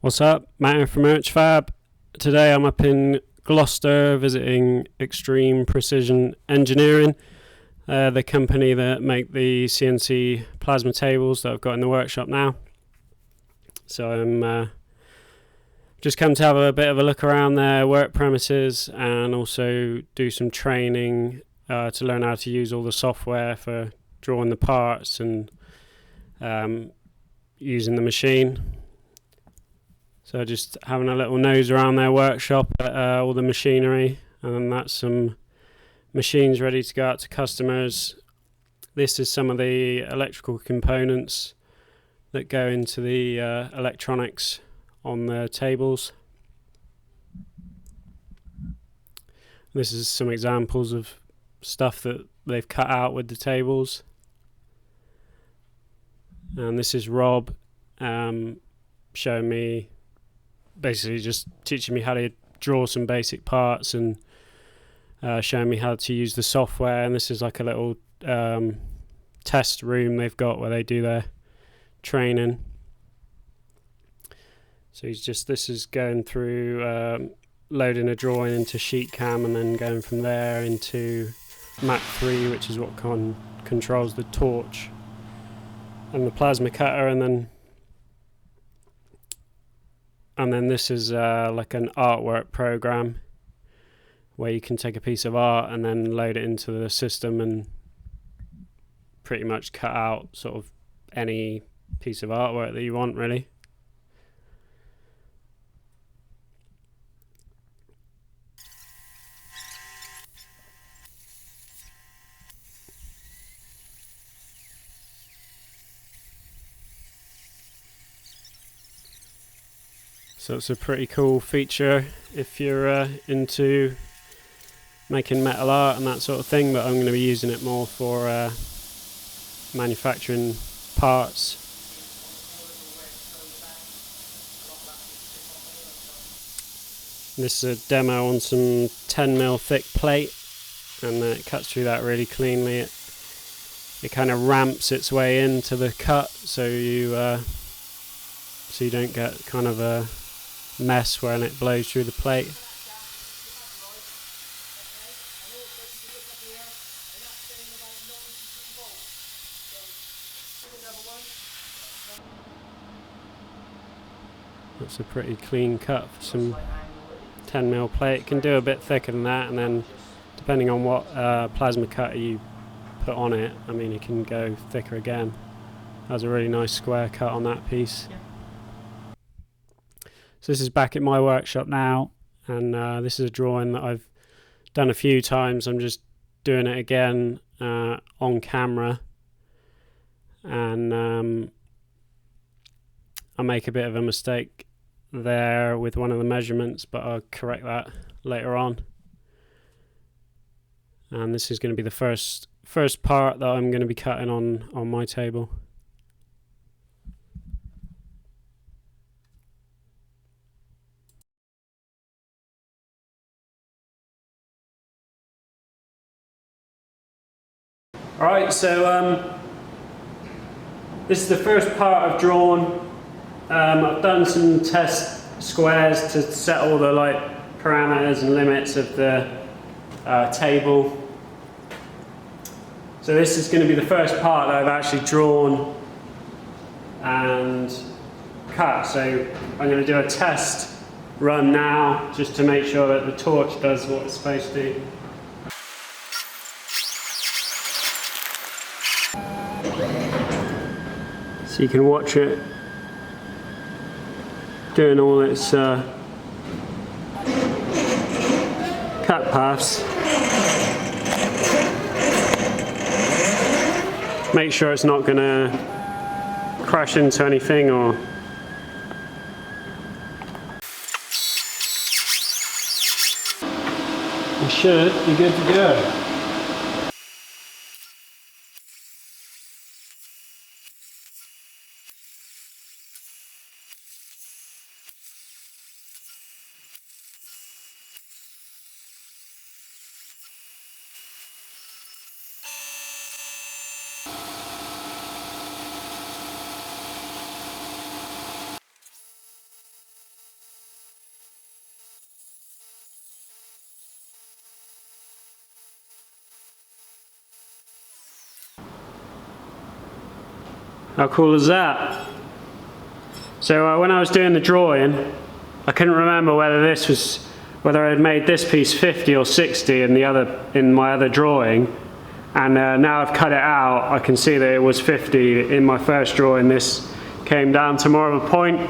What's up? Matt from Urchfab. Today I'm up in Gloucester visiting Xtreme Precision Engineering, the company that make the CNC plasma tables that I've got in the workshop now. So I'm just come to have a bit of a look around their work premises and also do some training to learn how to use all the software for drawing the parts and using the machine. So just having a little nose around their workshop at all the machinery, and then that's some machines ready to go out to customers. This is some of the electrical components that go into the electronics on the tables. This is some examples of stuff that they've cut out with the tables. And this is Rob showing me, basically just teaching me how to draw some basic parts and showing me how to use the software. And this is like a little test room they've got where they do their training. So this is going through loading a drawing into SheetCam and then going from there into Mach 3, which is what controls the torch and the plasma cutter, and then this is like an artwork program where you can take a piece of art and then load it into the system and pretty much cut out sort of any piece of artwork that you want, really. So it's a pretty cool feature if you're into making metal art and that sort of thing, but I'm going to be using it more for manufacturing parts. This is a demo on some 10mm thick plate, and it cuts through that really cleanly. It kind of ramps its way into the cut, so you don't get kind of a mess when it blows through the plate. That's a pretty clean cut for some 10mm plate. It can do a bit thicker than that, and then depending on what plasma cutter you put on it, I mean, it can go thicker again. That's a really nice square cut on that piece. Yeah. So this is back at my workshop now, and this is a drawing that I've done a few times. I'm just doing it again on camera, and I make a bit of a mistake there with one of the measurements, but I'll correct that later on. And this is going to be the first part that I'm going to be cutting on my table. Alright, so this is the first part I've drawn. I've done some test squares to set all the parameters and limits of the table. So this is going to be the first part that I've actually drawn and cut. So I'm going to do a test run now just to make sure that the torch does what it's supposed to. So you can watch it doing all its cut paths. Make sure it's not going to crash into anything or you should be good to go. How cool is that? So when I was doing the drawing, I couldn't remember whether I had made this piece 50 or 60 in my other drawing, and now I've cut it out. I can see that it was 50 in my first drawing. This came down to more of a point,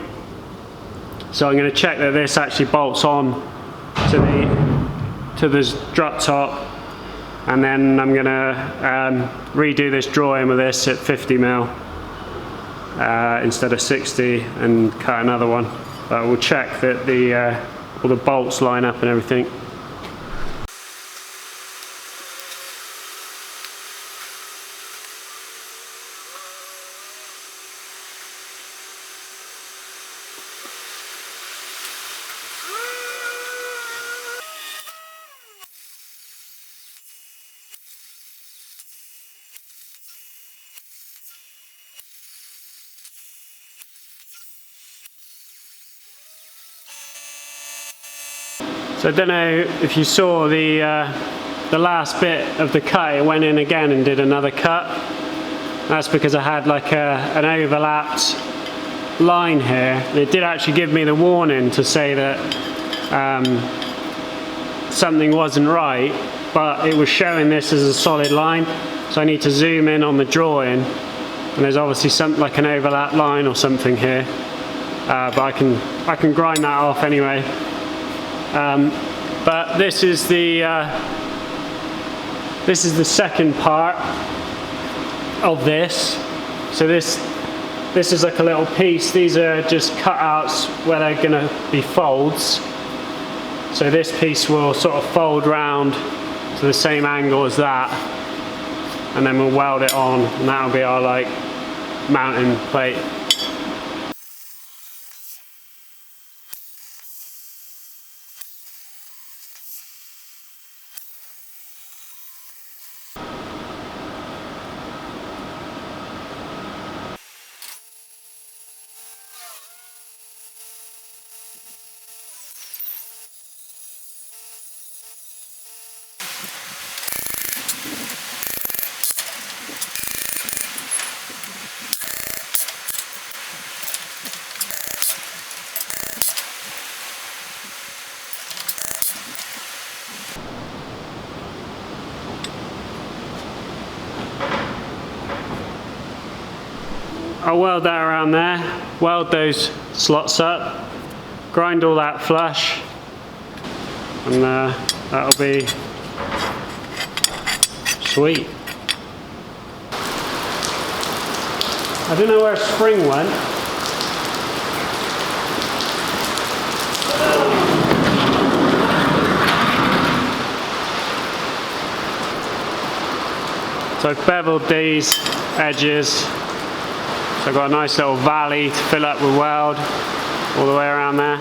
so I'm going to check that this actually bolts on to the strut top, and then I'm going to redo this drawing with this at 50mm instead of 60 and cut another one. But we'll check that all the bolts line up and everything. So I don't know if you saw the last bit of the cut. It went in again and did another cut. That's because I had like an overlapped line here. It did actually give me the warning to say that something wasn't right, but it was showing this as a solid line. So I need to zoom in on the drawing, and there's obviously something like an overlap line or something here. But I can grind that off anyway. But this is the second part of this. So this is like a little piece. These are just cutouts where they're going to be folds. So this piece will sort of fold round to the same angle as that, and then we'll weld it on, and that'll be our like mounting plate. I'll weld that around there, weld those slots up, grind all that flush, and that'll be sweet. I don't know where spring went. So I've beveled these edges. So I've got a nice little valley to fill up with weld all the way around there.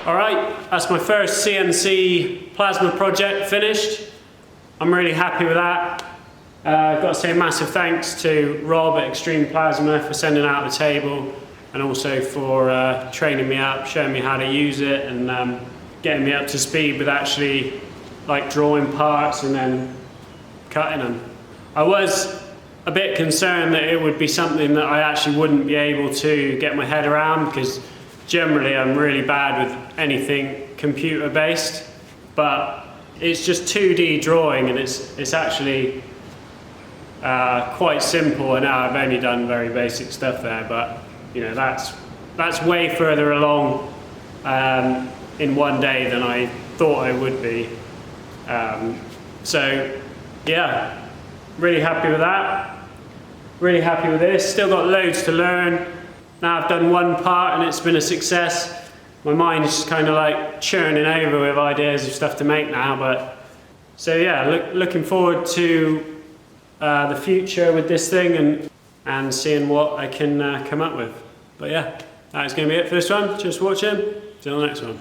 Alright, that's my first CNC plasma project finished. I'm really happy with that. I've got to say a massive thanks to Rob at Xtreme Plasma for sending out the table, and also for training me up, showing me how to use it, and getting me up to speed with actually like drawing parts and then cutting them. I was a bit concerned that it would be something that I actually wouldn't be able to get my head around, because generally I'm really bad with anything computer based, but it's just 2D drawing, and it's actually quite simple. And now I've only done very basic stuff there, but you know, that's way further along in one day than I thought I would be. So yeah, really happy with that. Really happy with this. Still got loads to learn. Now I've done one part and it's been a success. My mind's just kind of like churning over with ideas of stuff to make now. But so yeah, looking forward to the future with this thing, and seeing what I can come up with. But yeah, that's going to be it for this one. Just watching. See you on the next one.